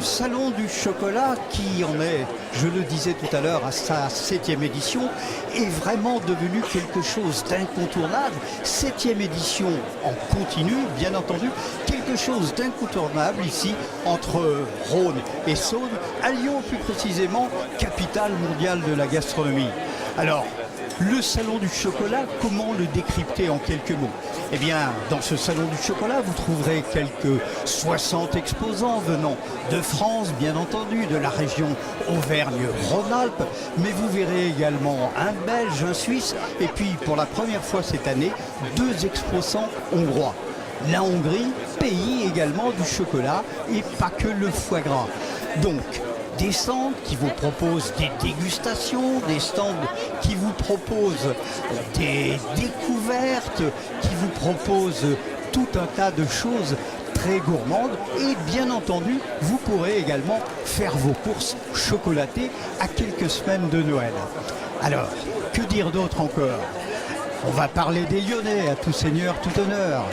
Salon du chocolat qui en est, je le disais tout à l'heure, à sa 7e édition, est vraiment devenu quelque chose d'incontournable. 7e édition en continu, bien entendu, quelque chose d'incontournable ici entre Rhône et Saône, à Lyon plus précisément, capitale mondiale de la gastronomie. Alors, le salon du chocolat, comment le décrypter en quelques mots? Eh bien, dans ce salon du chocolat, vous trouverez quelques 60 exposants venant de France, bien entendu, de la région Auvergne-Rhône-Alpes, mais vous verrez également un Belge, un Suisse, et puis pour la première fois cette année, 2 exposants hongrois. La Hongrie, pays également du chocolat, et pas que le foie gras. Donc, des stands qui vous proposent des dégustations, des stands qui vous proposent des découvertes, qui vous proposent tout un tas de choses très gourmandes. Et bien entendu, vous pourrez également faire vos courses chocolatées à quelques semaines de Noël. Alors, que dire d'autre encore? On va parler des Lyonnais, à tout seigneur, tout honneur.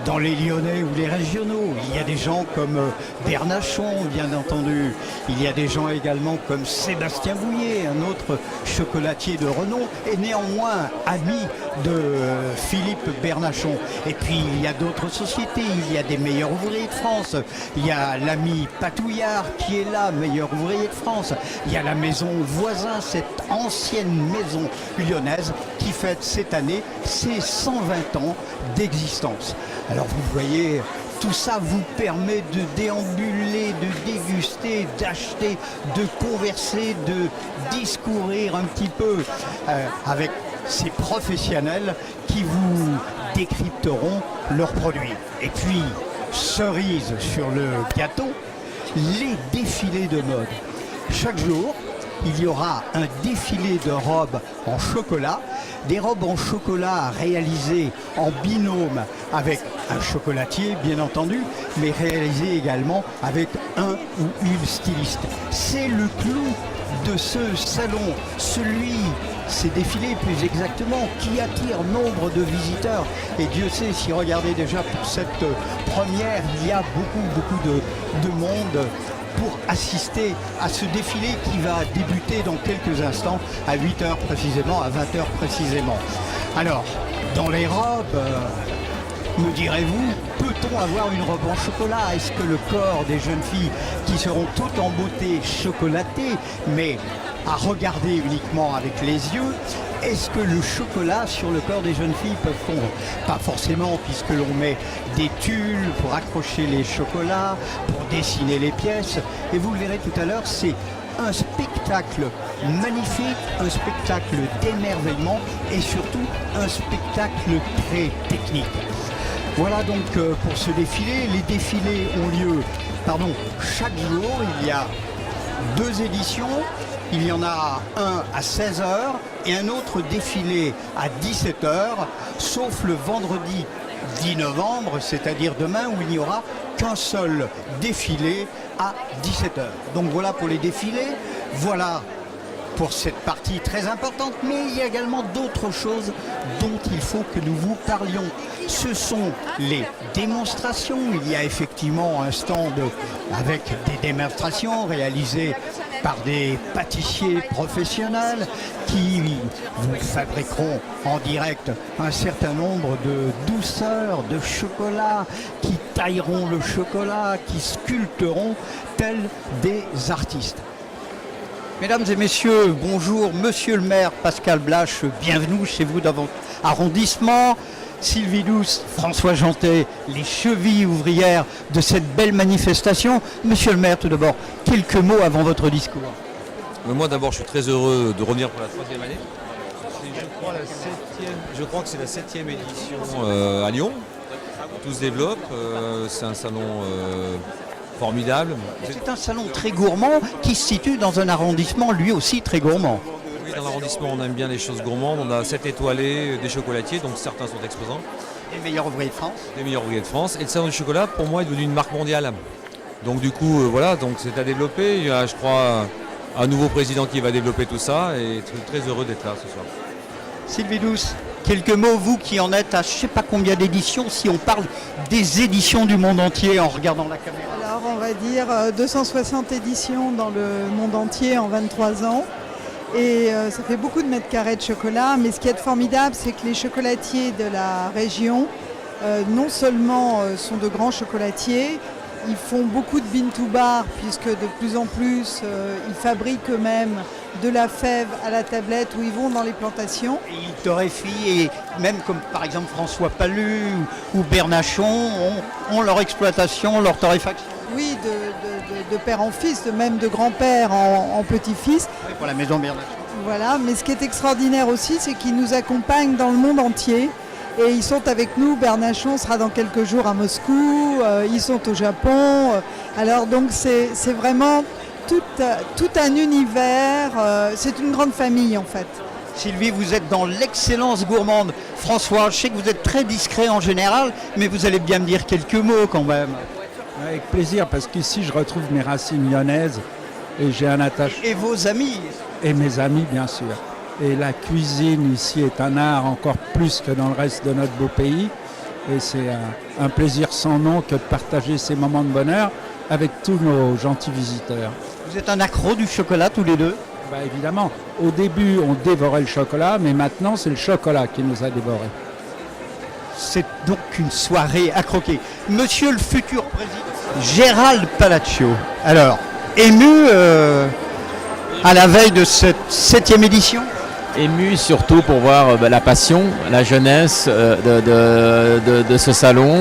Dans les Lyonnais ou les régionaux, il y a des gens comme Bernachon, bien entendu. Il y a des gens également comme Sébastien Bouillet, un autre chocolatier de renom, et néanmoins ami de Philippe Bernachon. Et puis il y a d'autres sociétés, il y a des meilleurs ouvriers de France. Il y a l'ami Patouillard qui est là, meilleur ouvrier de France. Il y a la maison Voisin, cette ancienne maison lyonnaise qui fête cette année ses 120 ans d'existence. Alors vous voyez, tout ça vous permet de déambuler, de déguster, d'acheter, de converser, de discourir un petit peu avec ces professionnels qui vous décrypteront leurs produits. Et puis, cerise sur le gâteau, les défilés de mode. Chaque jour, il y aura un défilé de robes en chocolat, des robes en chocolat réalisées en binôme avec un chocolatier, bien entendu, mais réalisées également avec un ou une styliste. C'est le clou de ce salon, ces défilés plus exactement, qui attire nombre de visiteurs. Et Dieu sait si, regardez déjà pour cette première, il y a beaucoup de monde pour assister à ce défilé qui va débuter dans quelques instants, à 8h précisément, à 20h précisément. Alors, dans les robes, me direz-vous, peut-on avoir une robe en chocolat? Est-ce que le corps des jeunes filles qui seront toutes en beauté chocolatées, mais à regarder uniquement avec les yeux, est-ce que le chocolat sur le corps des jeunes filles peut fondre? Pas forcément, puisque l'on met des tulles pour accrocher les chocolats, pour dessiner les pièces. Et vous le verrez tout à l'heure, c'est un spectacle magnifique, un spectacle d'émerveillement et surtout un spectacle très technique. Voilà donc pour ce défilé. Les défilés ont lieu, chaque jour. Il y a 2 éditions. Il y en a un à 16h et un autre défilé à 17h, sauf le vendredi 10 novembre, c'est-à-dire demain, où il n'y aura qu'un seul défilé à 17h. Donc voilà pour les défilés, voilà pour cette partie très importante, mais il y a également d'autres choses dont il faut que nous vous parlions. Ce sont les démonstrations. Il y a effectivement un stand avec des démonstrations réalisées par des pâtissiers professionnels qui vous fabriqueront en direct un certain nombre de douceurs, de chocolat, qui tailleront le chocolat, qui sculpteront tels des artistes. Mesdames et messieurs, bonjour, monsieur le maire Pascal Blache, bienvenue chez vous dans votre arrondissement. Sylvie Douce, François Jantet, les chevilles ouvrières de cette belle manifestation. Monsieur le maire, tout d'abord, quelques mots avant votre discours. Moi d'abord, je suis très heureux de revenir pour la 3e année. Je crois que c'est la 7e édition à Lyon. Tout se développe, c'est un salon formidable. C'est un salon très gourmand qui se situe dans un arrondissement lui aussi très gourmand. Oui, dans l'arrondissement, on aime bien les choses gourmandes. On a 7 étoilés, des chocolatiers, donc certains sont exposants. Les meilleurs ouvriers de France. Les meilleurs ouvriers de France. Et le salon du chocolat, pour moi, est devenu une marque mondiale. Donc du coup, voilà, donc c'est à développer. Il y a, je crois, un nouveau président qui va développer tout ça et très heureux d'être là ce soir. Sylvie Douce, Quelques mots, vous qui en êtes à je ne sais pas combien d'éditions, si on parle des éditions du monde entier en regardant la caméra. Alors on va dire 260 éditions dans le monde entier en 23 ans. Et ça fait beaucoup de mètres carrés de chocolat, mais ce qui est formidable, c'est que les chocolatiers de la région, non seulement sont de grands chocolatiers, ils font beaucoup de bean to bar, puisque de plus en plus, ils fabriquent eux-mêmes de la fève à la tablette où ils vont dans les plantations. Et ils torréfient, et même comme par exemple François Palu ou Bernachon ont leur exploitation, leur torréfaction. Oui, de père en fils, même de grand-père en petit-fils. Oui, pour la maison Bernachon. Voilà, mais ce qui est extraordinaire aussi, c'est qu'ils nous accompagnent dans le monde entier. Et ils sont avec nous. Bernachon sera dans quelques jours à Moscou, ils sont au Japon. Alors donc c'est vraiment tout un univers, c'est une grande famille en fait. Sylvie, vous êtes dans l'excellence gourmande. François, je sais que vous êtes très discret en général, mais vous allez bien me dire quelques mots quand même. Avec plaisir, parce qu'ici je retrouve mes racines lyonnaises et j'ai un attachement. Et vos amis. Et mes amis, bien sûr. Et la cuisine ici est un art encore plus que dans le reste de notre beau pays. Et c'est un plaisir sans nom que de partager ces moments de bonheur avec tous nos gentils visiteurs. Vous êtes un accro du chocolat tous les deux? Bah, évidemment, au début on dévorait le chocolat, mais maintenant c'est le chocolat qui nous a dévorés. C'est donc une soirée à croquer. Monsieur le futur président, Gérald Palacio. Alors, ému à la veille de cette 7e édition? Ému surtout pour voir la passion, la jeunesse de ce salon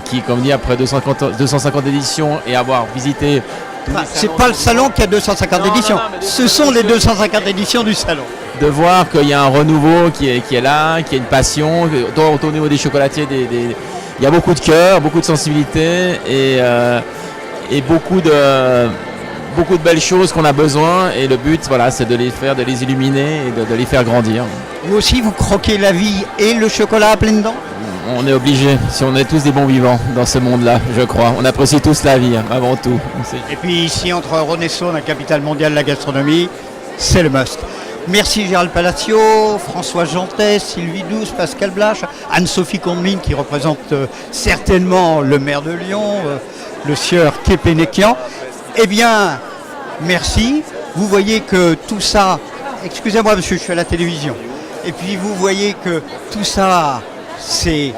qui, comme dit, après 250 éditions et avoir visité... Enfin, c'est pas le salon qui a 250 éditions, ce sont les 250 éditions du salon. De voir qu'il y a un renouveau qui est là, qu'il y a une passion, au niveau des chocolatiers, il y a beaucoup de cœur, beaucoup de sensibilité et beaucoup de belles choses qu'on a besoin, et le but, voilà, c'est de les illuminer et de les faire grandir. Vous aussi, vous croquez la vie et le chocolat à pleines dents? On est obligé, si on est tous des bons vivants dans ce monde-là, je crois. On apprécie tous la vie, avant tout. Et puis ici, entre Renaissance, la capitale mondiale de la gastronomie, c'est le must. Merci Gérald Palacio, François Jantet, Sylvie Douce, Pascal Blache, Anne-Sophie Combine qui représente certainement le maire de Lyon, le sieur Kepenekian. Eh bien, merci. Vous voyez que tout ça, excusez-moi monsieur, je suis à la télévision. Et puis vous voyez que tout ça, c'est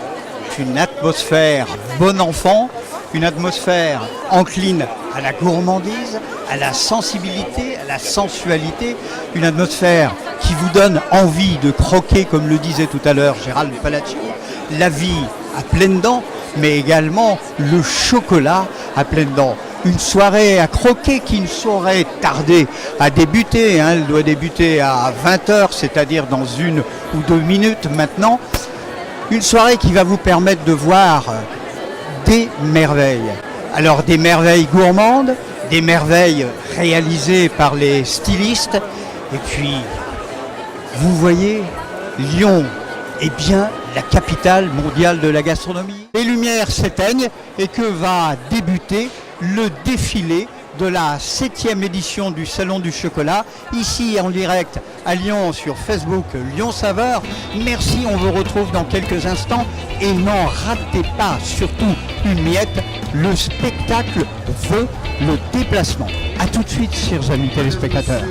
une atmosphère bon enfant, une atmosphère encline à la gourmandise, à la sensibilité, à la sensualité, une atmosphère qui vous donne envie de croquer, comme le disait tout à l'heure Gérald Palacio, la vie à pleines dents, mais également le chocolat à pleines dents. Une soirée à croquer qui ne saurait tarder à débuter. Elle doit débuter à 20h, c'est-à-dire dans 1 ou 2 minutes maintenant. Une soirée qui va vous permettre de voir des merveilles. Alors des merveilles gourmandes, des merveilles réalisées par les stylistes. Et puis, vous voyez, Lyon est bien la capitale mondiale de la gastronomie. Les lumières s'éteignent et que va débuter le défilé de la 7e édition du Salon du Chocolat, ici en direct à Lyon sur Facebook Lyon Saveur. Merci, on vous retrouve dans quelques instants et n'en ratez pas, surtout une miette, le spectacle vaut le déplacement. A tout de suite, chers amis téléspectateurs.